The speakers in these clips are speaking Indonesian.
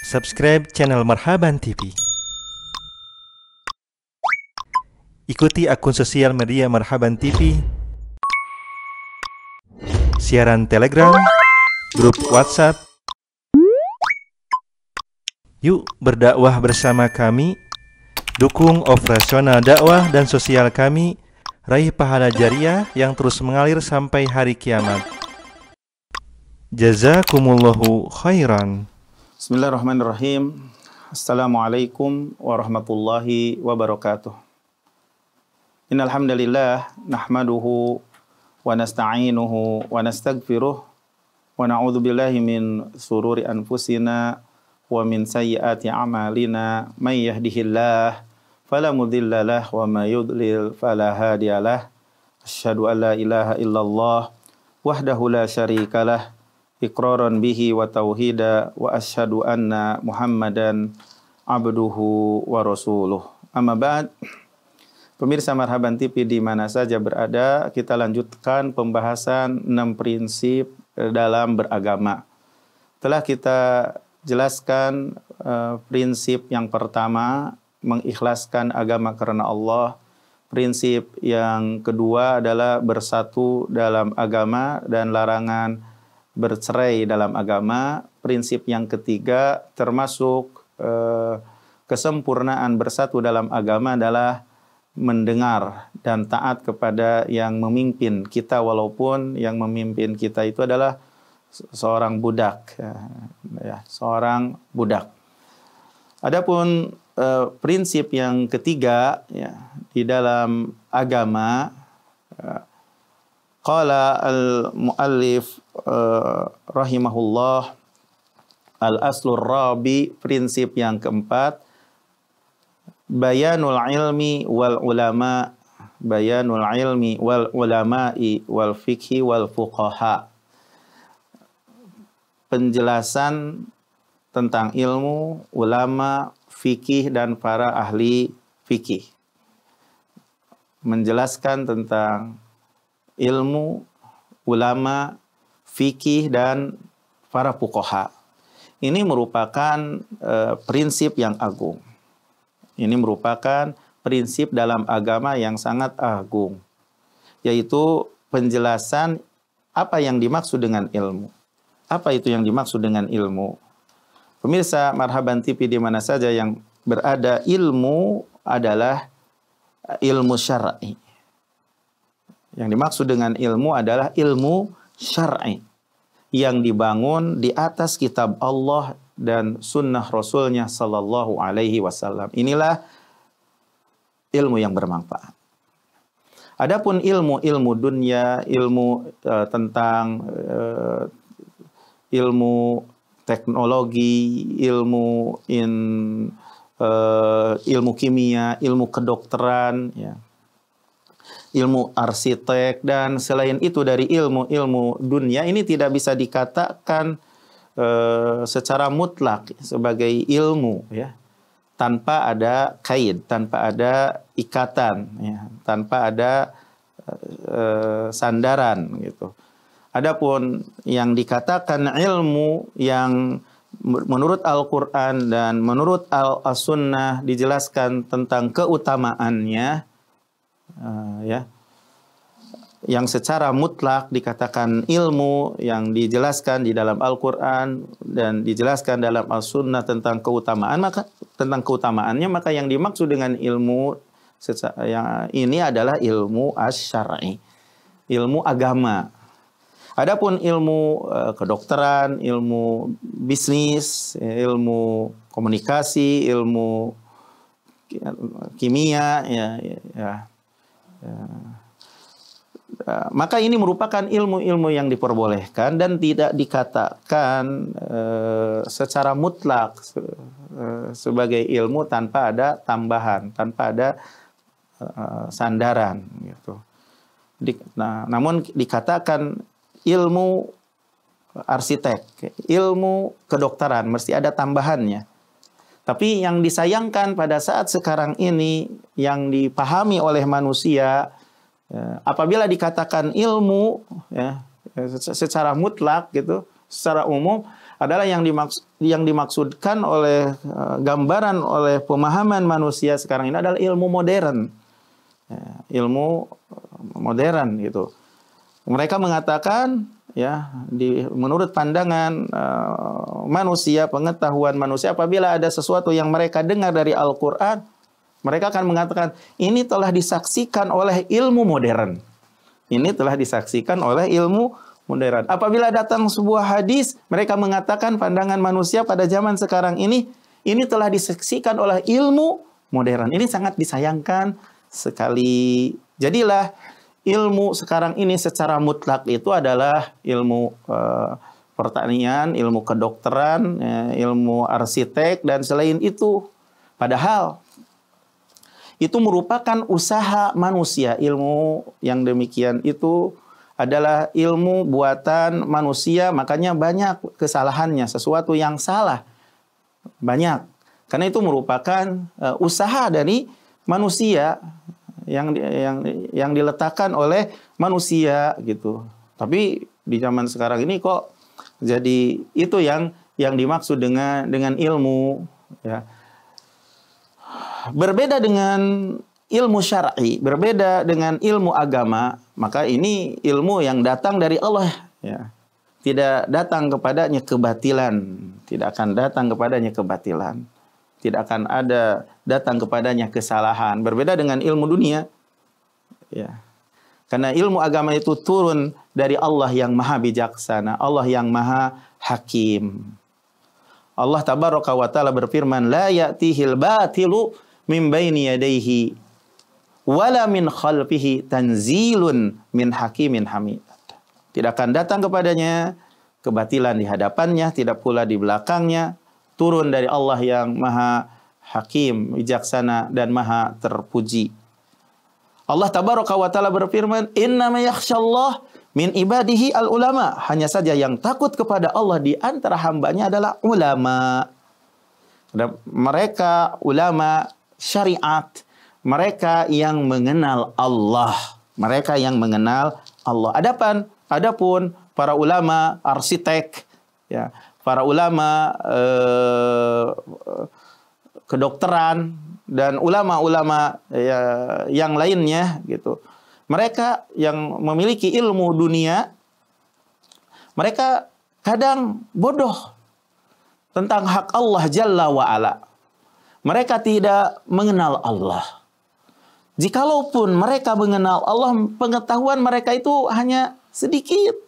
Subscribe channel Marhaban TV. Ikuti akun sosial media Marhaban TV, siaran Telegram, grup WhatsApp. Yuk berdakwah bersama kami. Dukung operasional dakwah dan sosial kami. Raih pahala jariah yang terus mengalir sampai hari kiamat. Jazakumullahu khairan. Bismillahirrahmanirrahim. Assalamualaikum warahmatullahi wabarakatuh. Innal hamdalillah nahmaduhu wa nasta'inuhu wa nastaghfiruh wa na'udzu billahi min sururi anfusina wa min sayyiati a'malina. May yahdihillah fala mudhillalah wa may yudlil fala hadiyalah. Asyhadu an la ilaha illallah wahdahu la syarikalah iqraran bihi wa tauhida wa asyhadu anna Muhammadan abduhu wa rasuluh. Amma ba'd. Pemirsa Marhaban TV di mana saja berada, kita lanjutkan pembahasan 6 prinsip dalam beragama. Telah kita jelaskan prinsip yang pertama, mengikhlaskan agama karena Allah. Prinsip yang kedua adalah bersatu dalam agama dan larangan bercerai dalam agama. Prinsip yang ketiga termasuk kesempurnaan bersatu dalam agama adalah mendengar dan taat kepada yang memimpin kita, walaupun yang memimpin kita itu adalah seorang budak, seorang budak. Adapun prinsip yang ketiga di dalam agama, qala al-muallif rahimahullah, al-aslur rabi, prinsip yang keempat, bayanul ilmi wal ulama, bayanul ilmi wal ulama'i wal fikhi wal fuqaha. Penjelasan tentang ilmu, ulama, fikih dan para ahli fikih. Menjelaskan tentang ilmu, ulama, fikih dan para fuqaha. Ini merupakan prinsip yang agung. Ini merupakan prinsip dalam agama yang sangat agung, yaitu penjelasan apa yang dimaksud dengan ilmu. Apa itu yang dimaksud dengan ilmu? Pemirsa Marhaban TV di mana saja yang berada, ilmu adalah ilmu syar'i. Yang dimaksud dengan ilmu adalah ilmu syar'i yang dibangun di atas kitab Allah dan sunnah Rasulnya Sallallahu Alaihi Wasallam. Inilah ilmu yang bermanfaat. Adapun ilmu dunia, ilmu tentang ilmu teknologi, ilmu kimia, ilmu kedokteran, ilmu arsitek dan selain itu dari ilmu dunia, ini tidak bisa dikatakan secara mutlak sebagai ilmu, tanpa ada kaid, tanpa ada ikatan, tanpa ada sandaran gitu. Adapun yang dikatakan ilmu yang menurut Al-Quran dan menurut As-Sunnah dijelaskan tentang keutamaannya, yang secara mutlak dikatakan ilmu yang dijelaskan di dalam Al-Quran dan dijelaskan dalam As-Sunnah tentang keutamaan, maka tentang keutamaannya, maka yang dimaksud dengan ilmu yang ini adalah ilmu asy-syar'i, ilmu agama. Adapun ilmu kedokteran, ilmu bisnis, ilmu komunikasi, ilmu kimia, maka ini merupakan ilmu-ilmu yang diperbolehkan dan tidak dikatakan secara mutlak sebagai ilmu tanpa ada tambahan, tanpa ada sandaran gitu. Namun dikatakan ilmu arsitek, ilmu kedokteran mesti ada tambahannya. Tapi yang disayangkan pada saat sekarang ini yang dipahami oleh manusia, apabila dikatakan ilmu secara mutlak gitu, secara umum, adalah yang dimaksudkan oleh gambaran oleh pemahaman manusia sekarang ini adalah ilmu modern. Ya, ilmu modern gitu. Mereka mengatakan ya menurut pandangan manusia, pengetahuan manusia, apabila ada sesuatu yang mereka dengar dari Al-Qur'an, mereka akan mengatakan ini telah disaksikan oleh ilmu modern. Ini telah disaksikan oleh ilmu modern. Apabila datang sebuah hadis, mereka mengatakan pandangan manusia pada zaman sekarang ini telah disaksikan oleh ilmu modern. Ini sangat disayangkan sekali. Jadilah ilmu sekarang ini secara mutlak itu adalah ilmu pertanian, ilmu kedokteran, ilmu arsitek, dan selain itu. Padahal itu merupakan usaha manusia. Ilmu yang demikian itu adalah ilmu buatan manusia, makanya banyak kesalahannya, sesuatu yang salah banyak. Karena itu merupakan usaha dari manusia yang diletakkan oleh manusia gitu. Tapi di zaman sekarang ini kok jadi itu yang dimaksud dengan ilmu, ya. Berbeda dengan ilmu syar'i, berbeda dengan ilmu agama, maka ini ilmu yang datang dari Allah, ya. Tidak datang kepadanya kebatilan, tidak akan datang kepadanya kebatilan. Tidak akan ada datang kepadanya kesalahan. Berbeda dengan ilmu dunia, ya. Karena ilmu agama itu turun dari Allah yang maha bijaksana, Allah yang maha hakim. Allah tabaraka wa ta'ala berfirman, la ya'tihil batilu min baini yadayhi wala min khalfihi tanzilun min hakimin hamid. Tidak akan datang kepadanya kebatilan di hadapannya, tidak pula di belakangnya. Turun dari Allah yang maha hakim, bijaksana, dan maha terpuji. Allah tabaraka wa ta'ala berfirman, innama yakhshallah min ibadihi al-ulama. Hanya saja yang takut kepada Allah di antara hambanya adalah ulama. Mereka ulama syariat, mereka yang mengenal Allah, mereka yang mengenal Allah. Adapun para ulama arsitek, ya, para ulama kedokteran dan ulama-ulama yang lainnya gitu. Mereka yang memiliki ilmu dunia, mereka kadang bodoh tentang hak Allah Jalla wa Ala. Mereka tidak mengenal Allah. Jikalaupun mereka mengenal Allah, pengetahuan mereka itu hanya sedikit.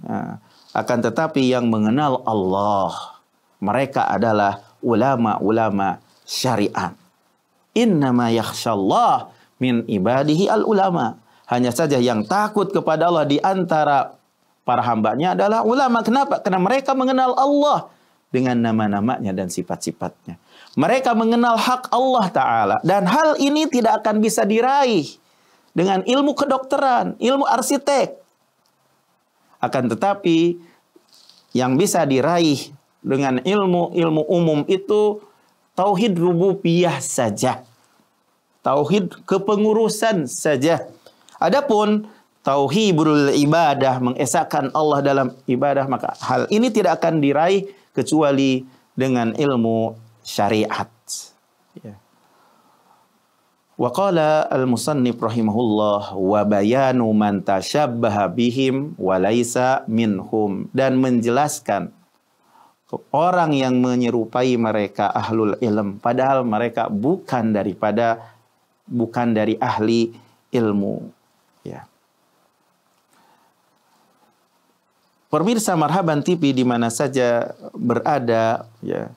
Nah, akan tetapi yang mengenal Allah, mereka adalah ulama-ulama syariat. Innama yakhshallah min ibadihi al-ulama. Hanya saja yang takut kepada Allah di antara para hambanya adalah ulama. Kenapa? Karena mereka mengenal Allah dengan nama-namanya dan sifat-sifatnya. Mereka mengenal hak Allah Ta'ala. Dan hal ini tidak akan bisa diraih dengan ilmu kedokteran, ilmu arsitek. Akan tetapi yang bisa diraih dengan ilmu umum itu tauhid rububiyah saja. Tauhid kepengurusan saja. Adapun tauhidul ibadah, mengesahkan Allah dalam ibadah, maka hal ini tidak akan diraih kecuali dengan ilmu syariat. Ya. Wa qala al-musannif rahimahullah wa bayanu man tashabbaha bihim wa laisa minhum, dan menjelaskan orang yang menyerupai mereka ahlul ilm padahal mereka bukan dari ahli ilmu, ya. Pemirsa Marhaban TV di mana saja berada, ya.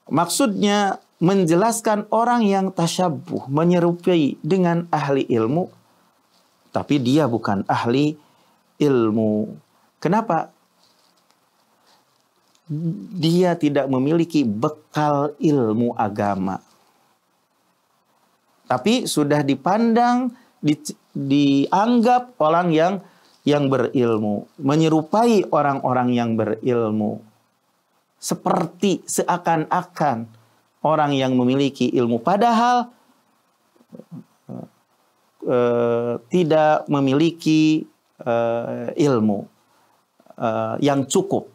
Maksudnya menjelaskan orang yang tasyabbuh, menyerupai dengan ahli ilmu, tapi dia bukan ahli ilmu. Kenapa? Dia tidak memiliki bekal ilmu agama. Tapi sudah dipandang, dianggap orang yang berilmu, menyerupai orang-orang yang berilmu, seperti seakan-akan orang yang memiliki ilmu, padahal tidak memiliki ilmu. yang cukup,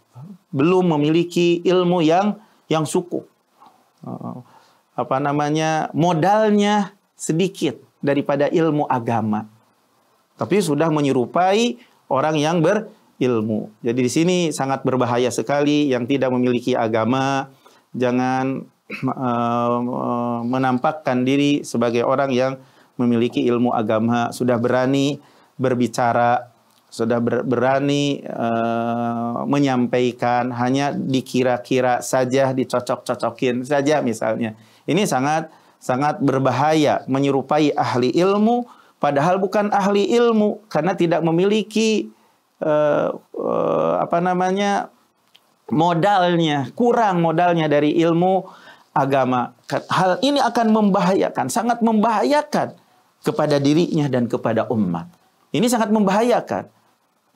belum memiliki ilmu yang cukup. Modalnya sedikit daripada ilmu agama. Tapi sudah menyerupai orang yang berilmu. Jadi di sini sangat berbahaya sekali yang tidak memiliki agama. Jangan menampakkan diri sebagai orang yang memiliki ilmu agama, sudah berani berbicara, sudah berani menyampaikan, hanya dikira-kira saja, dicocok-cocokin saja misalnya. Ini sangat berbahaya, menyerupai ahli ilmu, padahal bukan ahli ilmu, karena tidak memiliki modalnya, kurang modalnya dari ilmu agama. Hal ini akan membahayakan, sangat membahayakan kepada dirinya dan kepada umat. Ini sangat membahayakan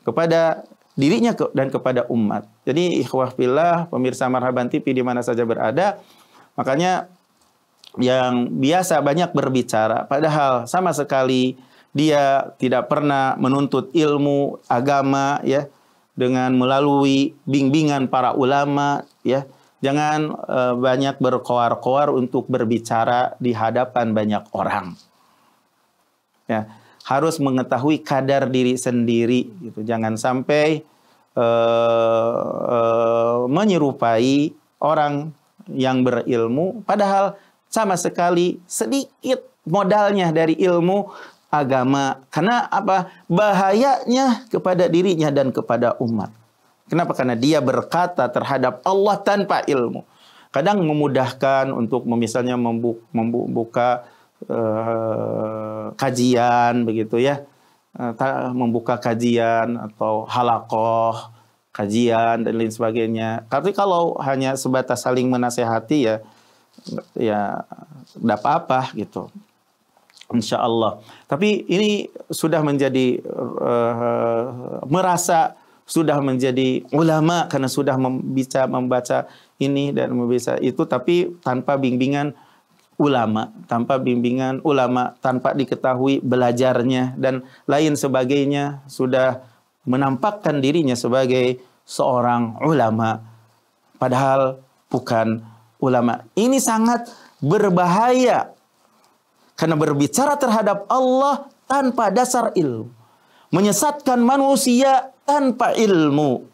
kepada dirinya dan kepada umat. Jadi ikhwah fillah, pemirsa Marhaban TV di mana saja berada, makanya yang biasa banyak berbicara, padahal sama sekali dia tidak pernah menuntut ilmu agama, ya, dengan melalui bimbingan para ulama, ya. Jangan banyak berkoar-koar untuk berbicara di hadapan banyak orang. Ya, harus mengetahui kadar diri sendiri, gitu. Jangan sampai menyerupai orang yang berilmu, padahal sama sekali sedikit modalnya dari ilmu agama. Karena apa? Bahayanya kepada dirinya dan kepada umat. Kenapa? Karena dia berkata terhadap Allah tanpa ilmu. Kadang memudahkan untuk misalnya membuka kajian, begitu ya. Membuka kajian atau halaqah, kajian dan lain sebagainya. Tapi kalau hanya sebatas saling menasehati, ya tidak apa-apa gitu. Insya Allah. Tapi ini sudah menjadi merasa sudah menjadi ulama karena sudah bisa membaca ini dan membaca itu, tapi tanpa bimbingan ulama, tanpa diketahui belajarnya dan lain sebagainya, sudah menampakkan dirinya sebagai seorang ulama, padahal bukan ulama. Ini sangat berbahaya karena berbicara terhadap Allah tanpa dasar ilmu, menyesatkan manusia tanpa ilmu.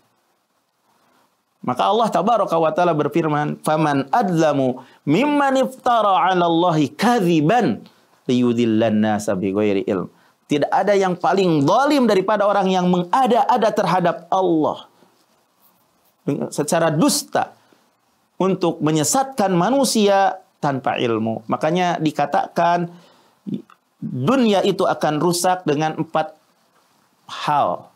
Maka Allah tabaraka wa taala berfirman, "Faman adlamu mimman iftara 'ala Allahi kadziban liyudillan nasa bighairi ilm." Tidak ada yang paling zalim daripada orang yang mengada-ada terhadap Allah secara dusta untuk menyesatkan manusia tanpa ilmu. Makanya dikatakan dunia itu akan rusak dengan 4 hal.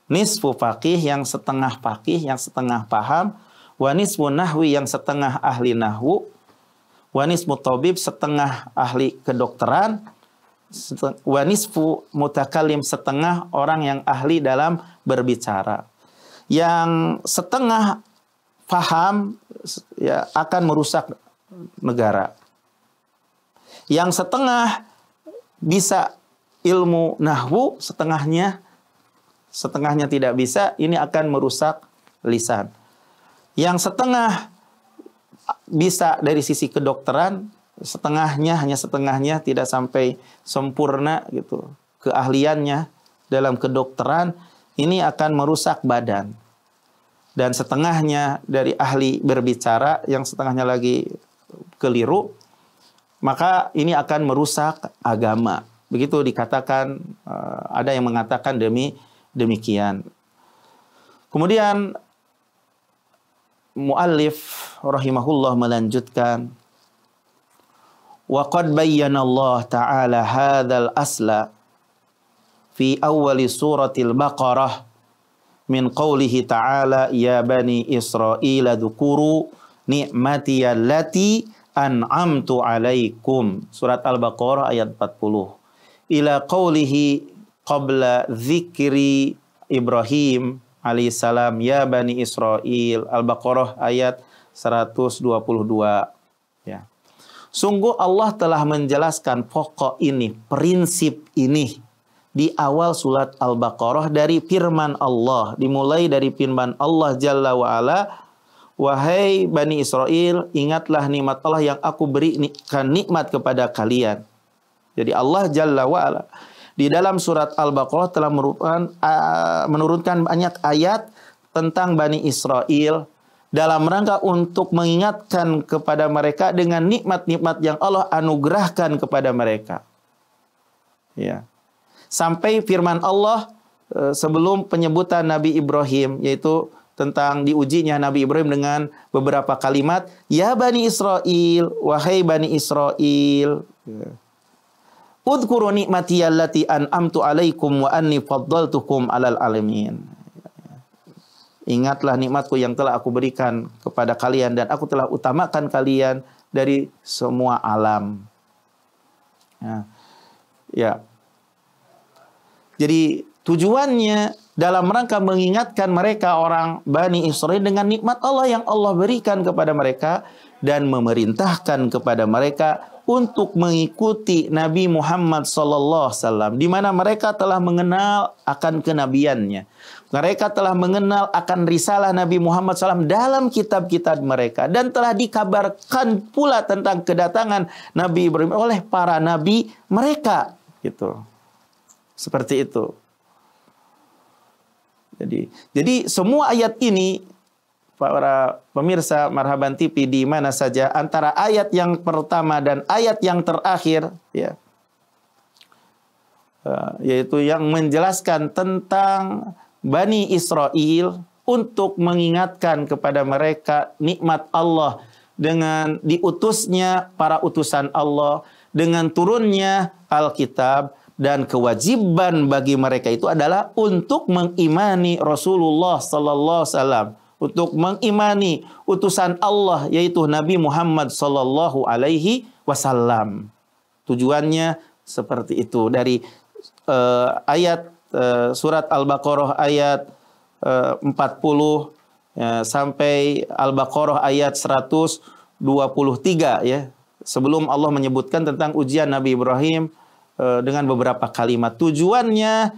Nisfu faqih, yang setengah paham, wa nisfu nahwi, yang setengah ahli nahwu, wa nisfu tabib, setengah ahli kedokteran, wa nisfu mutakallim, setengah orang yang ahli dalam berbicara. Yang setengah paham ya akan merusak negara. Yang setengah bisa ilmu nahwu, setengahnya tidak bisa, ini akan merusak lisan. Yang setengah bisa dari sisi kedokteran, hanya setengahnya tidak sampai sempurna gitu keahliannya dalam kedokteran, ini akan merusak badan. Dan setengahnya dari ahli berbicara, yang setengahnya lagi keliru, maka ini akan merusak agama. Begitu dikatakan, ada yang mengatakan demikian. Kemudian muallif rahimahullah melanjutkan, wa qad bayyana Allah ta'ala hadzal asla fi awwali suratil Baqarah min qawlihi ta'ala ya bani Israila dzukuru ni'mati allati an'amtu 'alaikum. Surat Al-Baqarah ayat 40. Ila qawlihi qabla dzikri Ibrahim alaihissalam ya bani Israil. Al-Baqarah ayat 122. Ya. Sungguh Allah telah menjelaskan pokok ini, prinsip ini di awal surat Al-Baqarah dari firman Allah. Dimulai dari firman Allah Jalla wa'ala, wahai Bani Israel, ingatlah nikmat Allah yang aku berikan nikmat kepada kalian. Jadi Allah Jalla wa'ala di dalam surat Al-Baqarah telah menurunkan banyak ayat tentang Bani Israel dalam rangka untuk mengingatkan kepada mereka dengan nikmat-nikmat yang Allah anugerahkan kepada mereka. Ya. Sampai firman Allah sebelum penyebutan Nabi Ibrahim, yaitu tentang diujinya Nabi Ibrahim dengan beberapa kalimat, ya Bani Israel, wahai Bani Israel, udhkuru ni'mati allati an'amtu alaikum wa anni faddaltukum alal alamin. Ingatlah nikmatku yang telah aku berikan kepada kalian dan aku telah utamakan kalian dari semua alam. Ya. Jadi tujuannya dalam rangka mengingatkan mereka orang Bani Israel dengan nikmat Allah yang Allah berikan kepada mereka dan memerintahkan kepada mereka untuk mengikuti Nabi Muhammad SAW, di mana mereka telah mengenal akan kenabiannya. Mereka telah mengenal akan risalah Nabi Muhammad SAW dalam kitab-kitab mereka. Dan telah dikabarkan pula tentang kedatangan Nabi Ibrahim oleh para nabi mereka. Gitu. Seperti itu. Jadi semua ayat ini, para pemirsa Marhaban TV di mana saja, antara ayat yang pertama dan ayat yang terakhir, ya, yaitu yang menjelaskan tentang Bani Israel untuk mengingatkan kepada mereka nikmat Allah dengan diutusnya para utusan Allah, dengan turunnya Alkitab, dan kewajiban bagi mereka itu adalah untuk mengimani Rasulullah sallallahu alaihi wasallam, untuk mengimani utusan Allah yaitu Nabi Muhammad sallallahu alaihi wasallam. Tujuannya seperti itu dari ayat surat Al-Baqarah ayat 40 sampai Al-Baqarah ayat 123 ya. Sebelum Allah menyebutkan tentang ujian Nabi Ibrahim dengan beberapa kalimat. Tujuannya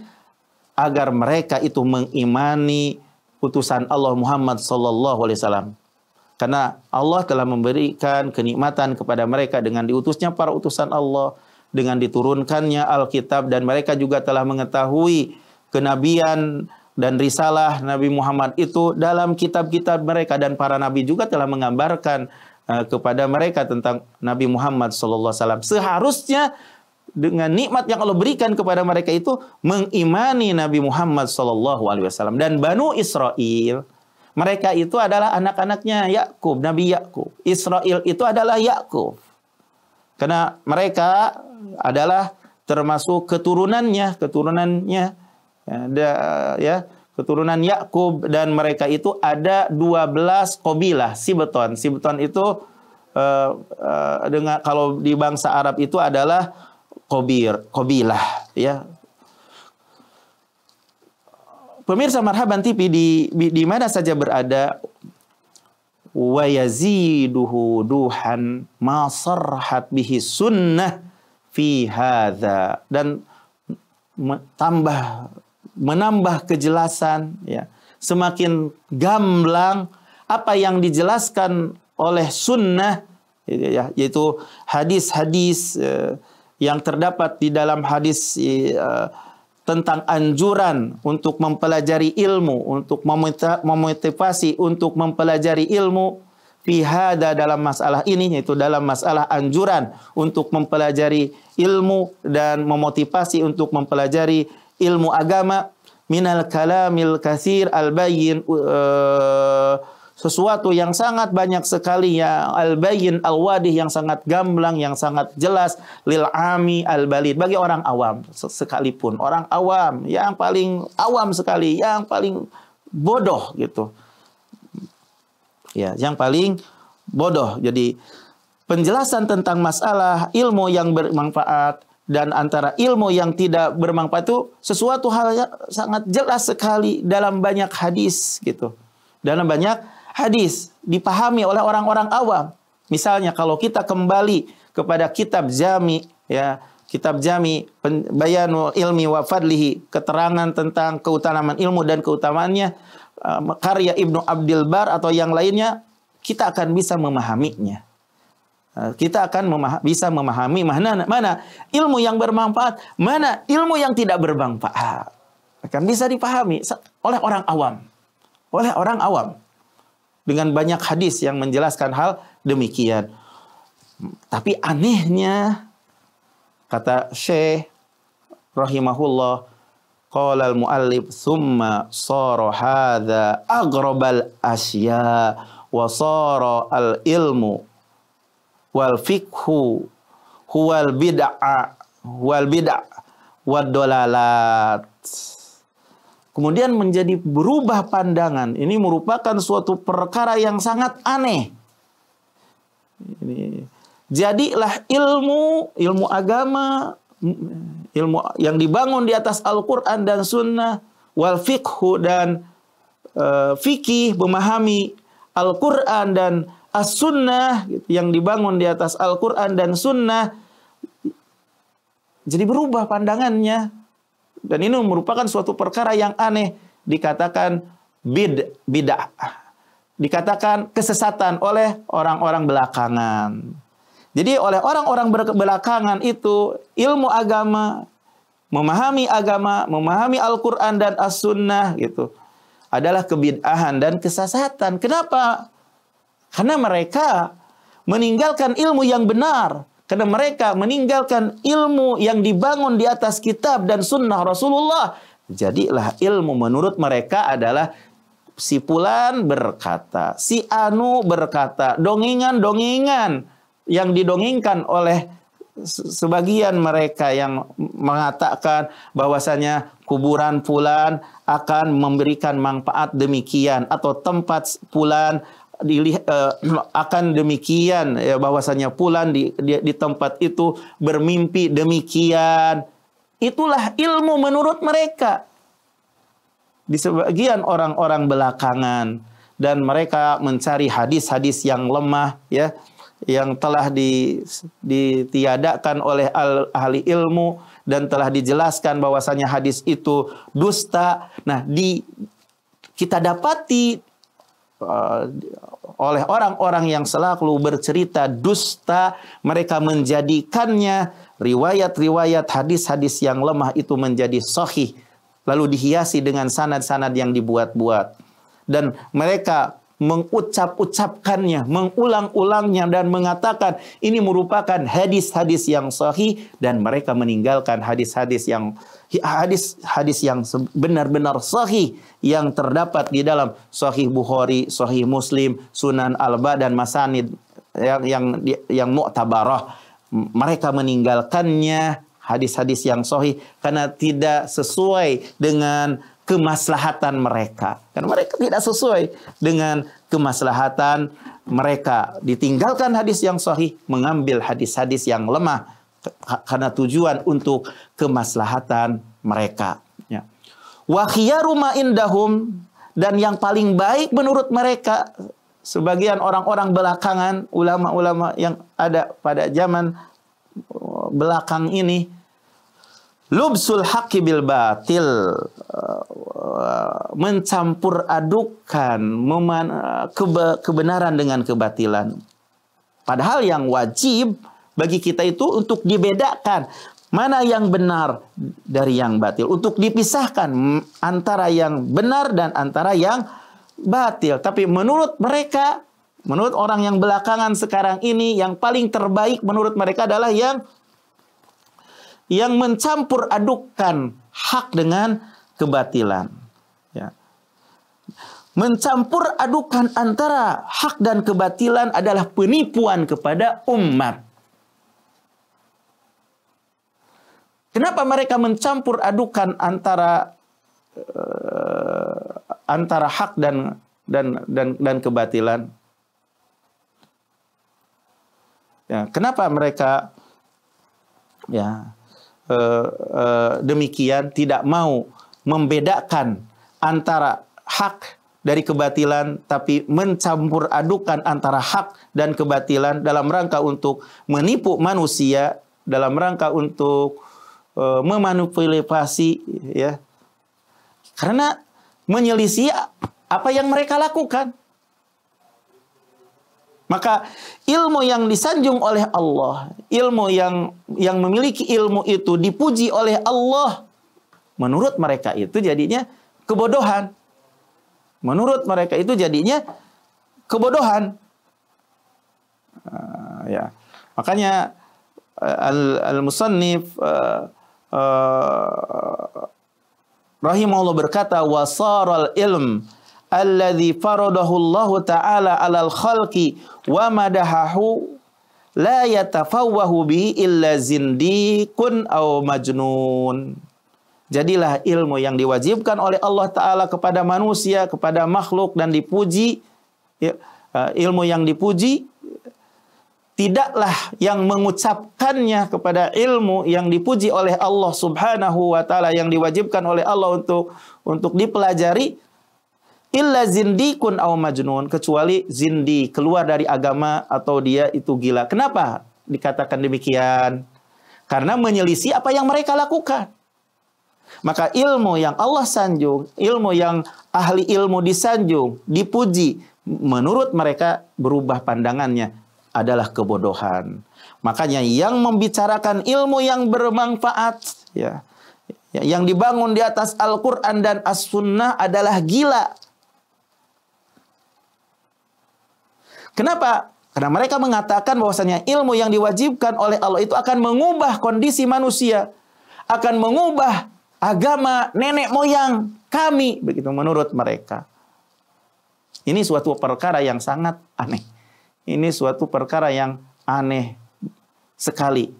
agar mereka itu mengimani utusan Allah Muhammad sallallahu alaihi wasallam. Karena Allah telah memberikan kenikmatan kepada mereka dengan diutusnya para utusan Allah, dengan diturunkannya Alkitab, dan mereka juga telah mengetahui kenabian dan risalah Nabi Muhammad itu dalam kitab-kitab mereka, dan para nabi juga telah menggambarkan kepada mereka tentang Nabi Muhammad sallallahu alaihi wasallam. Seharusnya dengan nikmat yang Allah berikan kepada mereka itu mengimani Nabi Muhammad sallallahu alaihi wasallam. Dan Banu Israel, mereka itu adalah anak-anaknya Yakub, Nabi Yakub. Israel itu adalah Yakub. Karena mereka adalah termasuk keturunannya keturunan Yakub, dan mereka itu ada 12 qabilah Sibton. Sibton itu dengan kalau di bangsa Arab itu adalah qabilah ya. Pemirsa Marhaban TV di mana saja berada, wa yaziduhu duhan ma sarhat bihi sunnah fi hadza, dan menambah kejelasan ya, semakin gamblang apa yang dijelaskan oleh sunnah ya, yaitu hadis-hadis yang terdapat di dalam hadis tentang anjuran untuk mempelajari ilmu, untuk memotivasi untuk mempelajari ilmu fi hada, dalam masalah ini, yaitu dalam masalah anjuran untuk mempelajari ilmu dan memotivasi untuk mempelajari ilmu agama, minal kalamil katsir al-bayyin, sesuatu yang sangat banyak sekali ya, al-bayyin al-wadih, yang sangat gamblang, yang sangat jelas, lil ami al-balid, bagi orang awam sekalipun, orang awam yang paling awam sekali, yang paling bodoh gitu. Ya, yang paling bodoh. Jadi penjelasan tentang masalah ilmu yang bermanfaat dan antara ilmu yang tidak bermanfaat itu sesuatu hal yang sangat jelas sekali dalam banyak hadis gitu. Dalam banyak hadis dipahami oleh orang-orang awam. Misalnya kalau kita kembali kepada kitab Jami ya, kitab Jami Bayanul Ilmi wa Fadlihi, keterangan tentang keutamaan ilmu dan keutamaannya, karya Ibnu Abdil Bar atau yang lainnya, kita akan bisa memahaminya. Kita akan bisa memahami mana ilmu yang bermanfaat, mana ilmu yang tidak bermanfaat. Akan bisa dipahami oleh orang awam. Oleh orang awam. Dengan banyak hadis yang menjelaskan hal demikian. Tapi anehnya, kata Syekh rahimahullah, qala al-muallif thumma sara hadza aghrabal asya wa sara al-ilmu wal fikhu huwal bid'ah wad dolalat. Kemudian menjadi berubah pandangan. Ini merupakan suatu perkara yang sangat aneh. Jadilah ilmu agama, ilmu yang dibangun di atas Al-Quran dan Sunnah, wal fikhu dan fikih, memahami Al-Quran dan As-Sunnah yang dibangun di atas Al-Quran dan Sunnah, jadi berubah pandangannya. Dan ini merupakan suatu perkara yang aneh. Dikatakan bid'ah. Dikatakan kesesatan oleh orang-orang belakangan. Jadi oleh orang-orang belakangan itu, ilmu agama, memahami Al-Quran dan As-Sunnah gitu, adalah kebid'ahan dan kesesatan. Kenapa? Karena mereka meninggalkan ilmu yang benar. Karena mereka meninggalkan ilmu yang dibangun di atas kitab dan sunnah Rasulullah. Jadilah ilmu menurut mereka adalah si Fulan berkata, si Anu berkata, dongengan-dongengan yang didongengkan oleh sebagian mereka yang mengatakan bahwasanya kuburan Fulan akan memberikan manfaat demikian, atau tempat Fulan akan demikian, ya, bahwasanya Fulan di tempat itu bermimpi demikian. Itulah ilmu menurut mereka di sebagian orang-orang belakangan, dan mereka mencari hadis-hadis yang lemah, ya, yang telah ditiadakan oleh ahli ilmu dan telah dijelaskan bahwasanya hadis itu dusta. Nah, kita dapati oleh orang-orang yang selalu bercerita dusta, mereka menjadikannya riwayat-riwayat hadis-hadis yang lemah itu menjadi sahih, lalu dihiasi dengan sanad-sanad yang dibuat-buat, dan mereka mengucap-ucapkannya, mengulang-ulangnya, dan mengatakan ini merupakan hadis-hadis yang sahih, dan mereka meninggalkan hadis-hadis yang benar-benar sahih yang terdapat di dalam Sahih Bukhari, Sahih Muslim, Sunan Alba dan Masanid yang mu'tabarah. Mereka meninggalkannya hadis-hadis yang sahih karena tidak sesuai dengan kemaslahatan mereka. Karena mereka tidak sesuai dengan kemaslahatan mereka. Ditinggalkan hadis yang sahih, mengambil hadis-hadis yang lemah karena tujuan untuk kemaslahatan mereka. Ya. Wa khiyaru ma indahum, dan yang paling baik menurut mereka, sebagian orang-orang belakangan, ulama-ulama yang ada pada zaman belakang ini, lubsul haqqi bil batil, mencampur adukan kebenaran dengan kebatilan. Padahal yang wajib bagi kita itu untuk dibedakan mana yang benar dari yang batil, untuk dipisahkan antara yang benar dan antara yang batil. Tapi menurut mereka, menurut orang yang belakangan sekarang ini, yang paling terbaik menurut mereka adalah yang mencampur adukan hak dengan kebatilan. Ya. Mencampur adukan antara hak dan kebatilan adalah penipuan kepada umat. Kenapa mereka mencampur adukan antara hak dan kebatilan? Ya, kenapa mereka demikian, tidak mau membedakan antara hak dari kebatilan, tapi mencampur adukan antara hak dan kebatilan dalam rangka untuk menipu manusia? dalam rangka untuk memanipulasi, ya. Karena menyelisih apa yang mereka lakukan. Maka ilmu yang disanjung oleh Allah, ilmu yang memiliki ilmu itu dipuji oleh Allah, menurut mereka itu jadinya kebodohan. Menurut mereka itu jadinya kebodohan. Ya. Makanya al-musannif rahimahullah berkata, wasaral ilm alladhi faradahu Allah ta'ala 'alal khalqi wa madahahu la yatafawwahu bihi illa zindikun aw majnun. Jadilah ilmu yang diwajibkan oleh Allah Ta'ala kepada manusia, kepada makhluk dan dipuji, ya, ilmu yang dipuji, tidaklah yang mengucapkannya kepada ilmu yang dipuji oleh Allah Subhanahu wa Ta'ala, yang diwajibkan oleh Allah untuk dipelajari, illa zindikun aw majnun, kecuali zindi, keluar dari agama atau dia itu gila. Kenapa dikatakan demikian? Karena menyelisih apa yang mereka lakukan. Maka ilmu yang Allah sanjung, ilmu yang ahli ilmu disanjung, dipuji, menurut mereka berubah pandangannya adalah kebodohan. Makanya yang membicarakan ilmu yang bermanfaat, ya, yang dibangun di atas Al-Quran dan As-Sunnah adalah gila. Kenapa? Karena mereka mengatakan bahwasanya ilmu yang diwajibkan oleh Allah itu akan mengubah kondisi manusia, akan mengubah agama nenek moyang kami, begitu menurut mereka. Ini suatu perkara yang sangat aneh. Ini suatu perkara yang aneh sekali.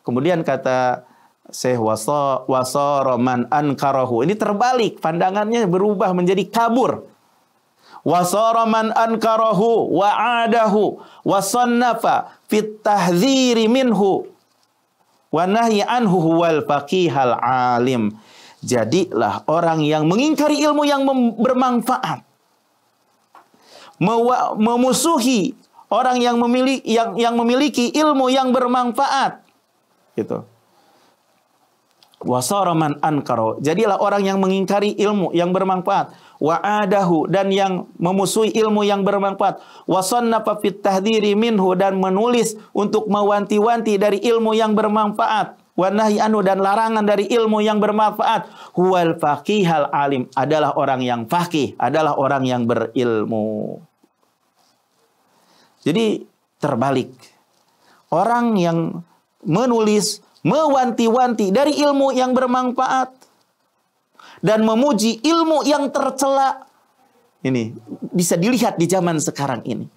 Kemudian kata Syekh wasara man ankarahu. Ini terbalik, pandangannya berubah menjadi kabur. Wasara man ankarahu wa adahu wa sannafa fit tahdhiri minhu wa nahyi anhu huwal faqihal alim. Jadilah orang yang mengingkari ilmu yang bermanfaat, memusuhi orang yang memiliki ilmu yang bermanfaat, gitu. Wasara man ankaro, jadilah orang yang mengingkari ilmu yang bermanfaat, wa adahu, dan yang memusuhi ilmu yang bermanfaat, wa sannafa fit tahdhiri minhu, dan menulis untuk mewanti-wanti dari ilmu yang bermanfaat, wa nahyi anhu, dan larangan dari ilmu yang bermanfaat, huwal faqihal alim, adalah orang yang faqih, adalah orang yang berilmu. Jadi terbalik. Orang yang menulis, mewanti-wanti dari ilmu yang bermanfaat dan memuji ilmu yang tercela, ini bisa dilihat di zaman sekarang ini,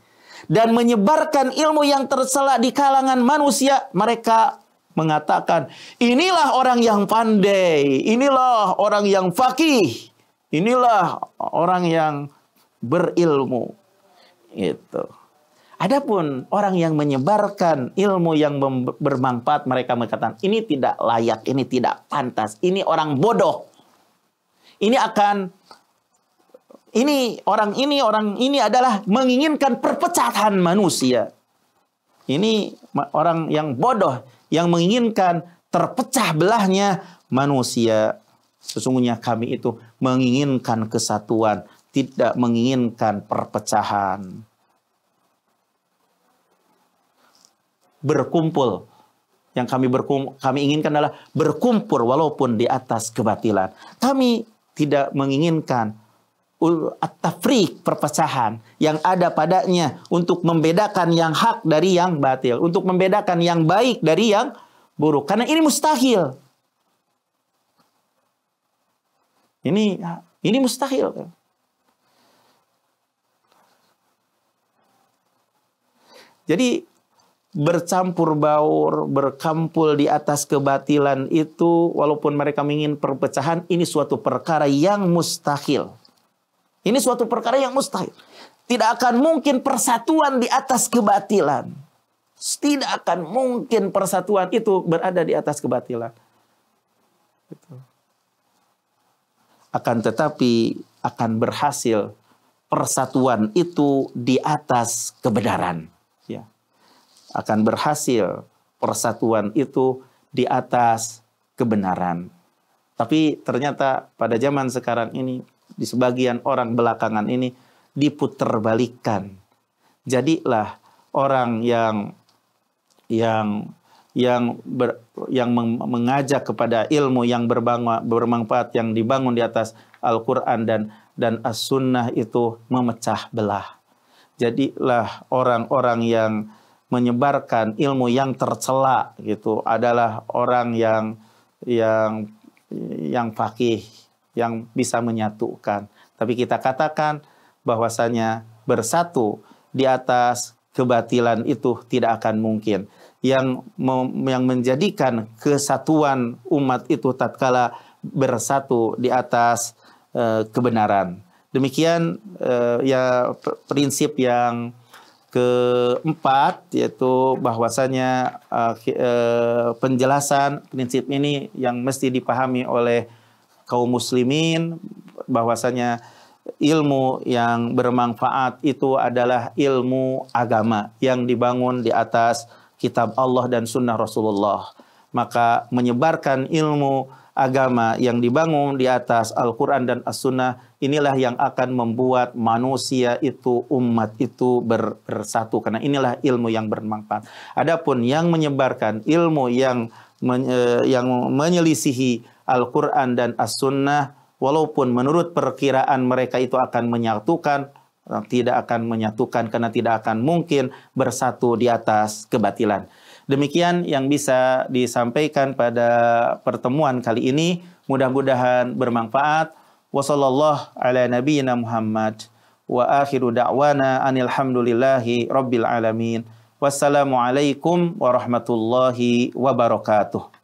dan menyebarkan ilmu yang tercela di kalangan manusia, mereka mengatakan inilah orang yang pandai, inilah orang yang faqih, inilah orang yang berilmu. Itu. Adapun orang yang menyebarkan ilmu yang bermanfaat, mereka mengatakan ini tidak layak, ini tidak pantas, ini orang bodoh. Orang ini adalah menginginkan perpecahan manusia. Ini orang yang bodoh yang menginginkan terpecah belahnya manusia. Sesungguhnya kami itu menginginkan kesatuan, tidak menginginkan perpecahan. Berkumpul, yang kami inginkan adalah berkumpul walaupun di atas kebatilan. Kami tidak menginginkan at-tafriq, perpecahan yang ada padanya, untuk membedakan yang hak dari yang batil, untuk membedakan yang baik dari yang buruk, karena ini mustahil. Ini mustahil. Jadi bercampur baur, berkumpul di atas kebatilan itu, walaupun mereka ingin perpecahan, ini suatu perkara yang mustahil. Ini suatu perkara yang mustahil. Tidak akan mungkin persatuan di atas kebatilan. Tidak akan mungkin persatuan itu berada di atas kebatilan. Akan tetapi akan berhasil persatuan itu di atas kebenaran. Ya. Akan berhasil persatuan itu di atas kebenaran. Tapi ternyata pada zaman sekarang ini, di sebagian orang belakangan ini, diputerbalikkan. Jadilah orang yang mengajak kepada ilmu yang bermanfaat, yang dibangun di atas Al-Quran dan As-Sunnah itu memecah belah. Jadilah orang-orang yang menyebarkan ilmu yang tercela gitu adalah orang yang faqih, yang bisa menyatukan. Tapi kita katakan bahwasanya bersatu di atas kebatilan itu tidak akan mungkin. Yang menjadikan kesatuan umat itu tatkala bersatu di atas kebenaran. Demikian ya prinsip yang keempat, yaitu bahwasanya penjelasan prinsip ini yang mesti dipahami oleh kaum muslimin, bahwasanya ilmu yang bermanfaat itu adalah ilmu agama yang dibangun di atas kitab Allah dan sunnah Rasulullah. Maka menyebarkan ilmu agama yang dibangun di atas Al-Quran dan As-Sunnah, inilah yang akan membuat manusia itu, umat itu bersatu. Karena inilah ilmu yang bermanfaat. Adapun yang menyebarkan ilmu yang menyelisihi Al-Quran dan As-Sunnah, walaupun menurut perkiraan mereka itu akan menyatukan, tidak akan menyatukan karena tidak akan mungkin bersatu di atas kebatilan. Demikian yang bisa disampaikan pada pertemuan kali ini. Mudah-mudahan bermanfaat. Wassallallahu ala nabiyyina Muhammad. Wa akhiru da'wana anilhamdulillahi rabbil alamin. Wassalamualaikum warahmatullahi wabarakatuh.